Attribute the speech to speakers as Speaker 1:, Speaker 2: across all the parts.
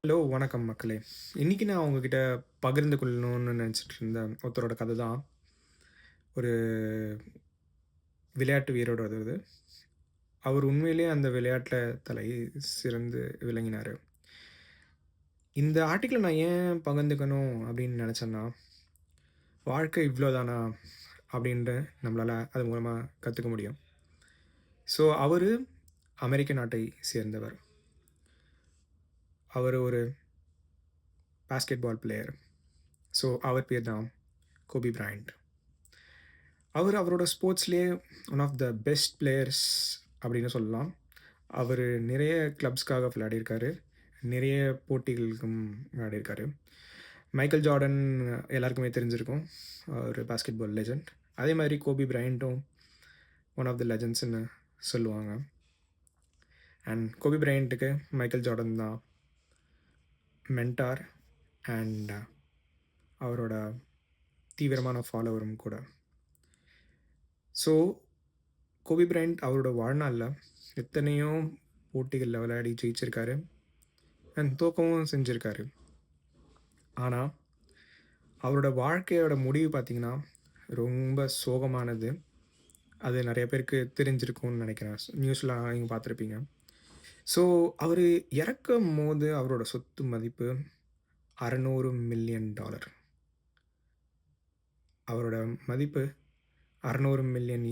Speaker 1: Hello, வணக்கம் மக்களே. இன்னைக்கு நான் உங்ககிட்ட பகிர்ந்து கொள்ளணும்னு நினைச்சிட்டு இருந்த ஒருத்தரோட கதை தான். ஒரு விளையாட்டு வீரரோடது இது. அவர் உண்மையிலேயே அந்த விளையாட்டுல தலை சிறந்து விளங்கினாரு. இந்த ஆர்டிக்கிள நான் ஏன் பகிர்ந்துக்கணும் அப்படின்னு நினைச்சேன்னா, வாழ்க்கை இவ்வளோதானா அப்படின்ட்டு நம்மளால அது மூலமா கத்துக்க முடியும். ஸோ அவரு அமெரிக்க நாட்டை சேர்ந்தவர். அவரு ஒரு பாஸ்கெட் பால் பிளேயர். ஸோ அவர் பேர் தான் கோபி பிரையன்ட். அவரோட ஸ்போர்ட்ஸ்லேயே one of the best players அப்படின்னு சொல்லலாம். அவர் நிறைய கிளப்ஸ்க்காக விளையாடியிருக்காரு. நிறைய போட்டிகளுக்கும் விளையாடியிருக்காரு. மைக்கேல் ஜார்டன் எல்லாருக்குமே தெரிஞ்சிருக்கும். ஒரு பாஸ்கெட் பால் லெஜண்ட். அதே மாதிரி கோபி பிரையண்ட்டும் ஒன் ஆஃப் த லெஜண்ட்ஸ்ன்னு சொல்லுவாங்க. அண்ட் கோபி பிரையண்ட்டுக்கு மைக்கேல் ஜார்டன் தான் மென்டார் அண்ட் அவரோட தீவிரமான ஃபாலோவரும் கூட. ஸோ கோபி பிரையண்ட் அவரோட வாழ்நாளில் எத்தனையோ போட்டிகளில் விளையாடி ஜெயிச்சிருக்காரு அண்ட் தோக்கவும் செஞ்சுருக்காரு. ஆனால் அவரோட வாழ்க்கையோட முடிவு பார்த்திங்கன்னா ரொம்ப சோகமானது. அது நிறைய பேருக்கு தெரிஞ்சிருக்கும்னு நினைக்கிறேன். நியூஸ்லாம் நீங்கள் பார்த்துருப்பீங்க. ஸோ அவர் இறக்கும் போது அவரோட சொத்து மதிப்பு $600 மில்லியன். அவரோட மதிப்பு $600 மில்லியன்.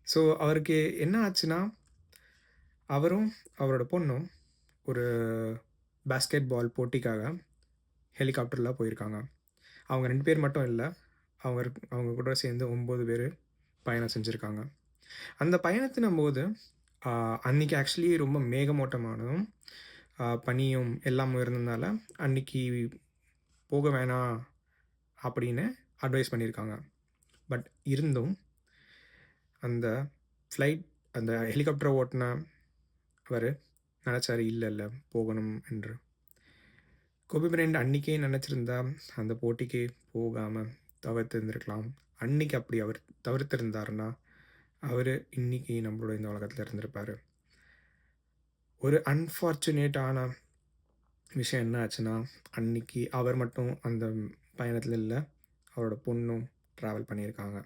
Speaker 1: ஸோ அவருக்கு என்ன ஆச்சுன்னா, அவரும் அவரோட பொண்ணும் ஒரு பாஸ்கெட் பால் போட்டிக்காக ஹெலிகாப்டரில் போயிருக்காங்க. அவங்க 2 பேர் மட்டும் இல்ல. அவங்க அவங்க கூட சேர்ந்து 9 பேர் பயணம் செஞ்சுருக்காங்க. அந்த பயணத்தின் போது அன்னைக்கு ஆக்சுவலி ரொம்ப மேகமூட்டமானதும், பனியும் எல்லாமும் இருந்ததுனால, அன்னைக்கு போக வேணாம் அப்படின்னு அட்வைஸ் பண்ணியிருக்காங்க. பட் இருந்தும் அந்த ஃப்ளைட் அந்த ஹெலிகாப்டரை ஓட்டுனவரு நினச்சாரு, இல்ல இல்ல போகணும் என்று. கோபி பிரையண்ட் அன்னைக்கே நினச்சிருந்தா அந்த போட்டிக்கு போகாமல் தவிர்த்திருந்திருக்கலாம். அன்னைக்கு அப்படி அவர் தவிர்த்திருந்தாருன்னா, அவர் இன்னைக்கு நம்மளோட இந்த உலகத்தில் இருந்திருப்பார். ஒரு அன்ஃபார்ச்சுனேட்டான விஷயம் என்ன ஆச்சுன்னா, அன்னைக்கு அவர் மட்டும் அந்த பயணத்தில் இல்லை, அவரோட பொண்ணும் ட்ராவல் பண்ணியிருக்காங்க.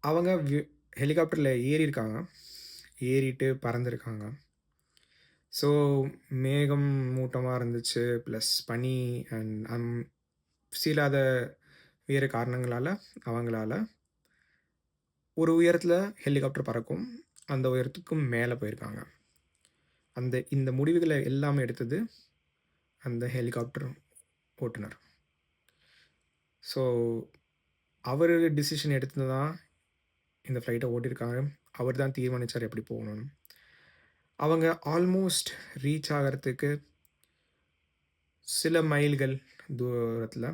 Speaker 1: அவங்க ஹெலிகாப்டரில் ஏறியிருக்காங்க. ஏறிட்டு பறந்துருக்காங்க. ஸோ மேகம் மூட்டமாக இருந்துச்சு. ப்ளஸ் பனி அண்ட் சிலாத வேறு காரணங்களால் அவங்களால ஒரு உயரத்தில் ஹெலிகாப்டர் பறக்கும். அந்த உயரத்துக்கும் மேலே போயிருக்காங்க. இந்த முடிவுகளை எல்லாமே எடுத்தது அந்த ஹெலிகாப்டர் ஓட்டுநர். ஸோ அவர் டிசிஷன் எடுத்து தான் இந்த ஃப்ளைட்டை ஓட்டியிருக்காங்க. அவர் தான் தீர்மானித்தார் எப்படி போகணும்னு. அவங்க ஆல்மோஸ்ட் ரீச் ஆகிறதுக்கு சில மைல்கள் தூரத்தில்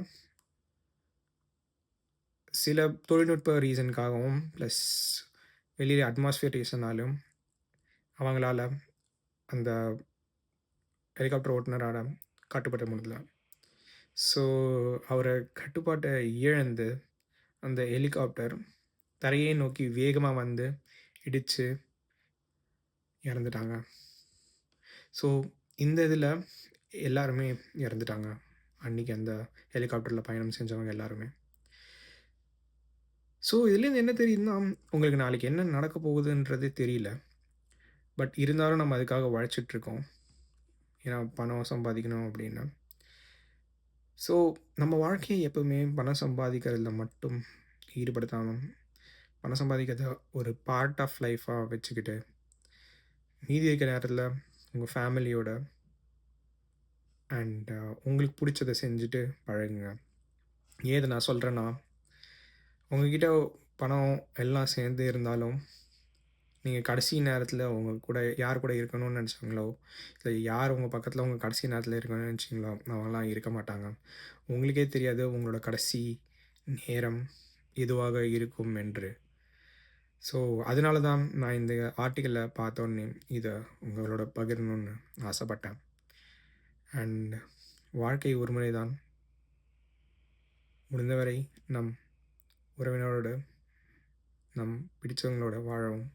Speaker 1: சில தொழில்நுட்ப ரீசனுக்காகவும் ப்ளஸ் வெளியே அட்மாஸ்ஃபியர் ரீசனாலும் அவங்களால அந்த ஹெலிகாப்டர் ஓட்டுநரால் கட்டுப்பட முடியல. ஸோ அவரை கட்டுப்பாட்டை இழந்து அந்த ஹெலிகாப்டர் தரையை நோக்கி வேகமாக வந்து இடித்து இறந்துட்டாங்க. ஸோ இந்த இதில் எல்லாருமே இறந்துட்டாங்க. அன்றைக்கி அந்த ஹெலிகாப்டரில் பயணம் செஞ்சவங்க எல்லாருமே. ஸோ இதுலேருந்து என்ன தெரியுதுன்னா, உங்களுக்கு நாளைக்கு என்ன நடக்க போகுதுன்றது தெரியல. பட் இருந்தாலும் நம்ம அதுக்காக உழைச்சிட்ருக்கோம். ஏன்னா பணம் சம்பாதிக்கணும் அப்படின்னு. ஸோ நம்ம வாழ்க்கையை எப்பவுமே பணம் சம்பாதிக்கிறதுல மட்டும் ஈடுபடுத்தாமல், பணம் சம்பாதிக்கிறத ஒரு பார்ட் ஆஃப் லைஃபாக வச்சுக்கிட்டு, மீதி இருக்கிற நேரத்தில் உங்கள் ஃபேமிலியோட அண்ட் உங்களுக்கு பிடிச்சத செஞ்சுட்டு பழகுங்க. ஏன் இதை நான் சொல்கிறேன்னா, உங்ககிட்ட பணம் எல்லாம் சேர்ந்து இருந்தாலும், நீங்கள் கடைசி நேரத்தில் உங்க கூட யார் கூட இருக்கணும்னு நினச்சாங்களோ, இல்லை யார் உங்கள் பக்கத்தில் உங்கள் கடைசி நேரத்தில் இருக்கணும்னு நினச்சிங்களோ, அவங்களாம் இருக்க மாட்டாங்க. உங்களுக்கே தெரியாது உங்களோட கடைசி நேரம் எதுவாக இருக்கும் என்று. ஸோ அதனால தான் நான் இந்த ஆர்டிக்கலை பார்த்தோன்னே இதை உங்களோட பகிரணும்னு ஆசைப்பட்டேன். அண்ட் வாழ்க்கை ஒரு முறை தான். முடிந்தவரை நம் உறவினரோடு, நம் பிடித்தவங்களோட வாழவும்.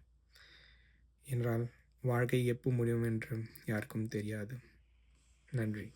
Speaker 1: என்றால் வாழ்க்கை எப்போ முடியும் என்று யாருக்கும் தெரியாது. நன்றி.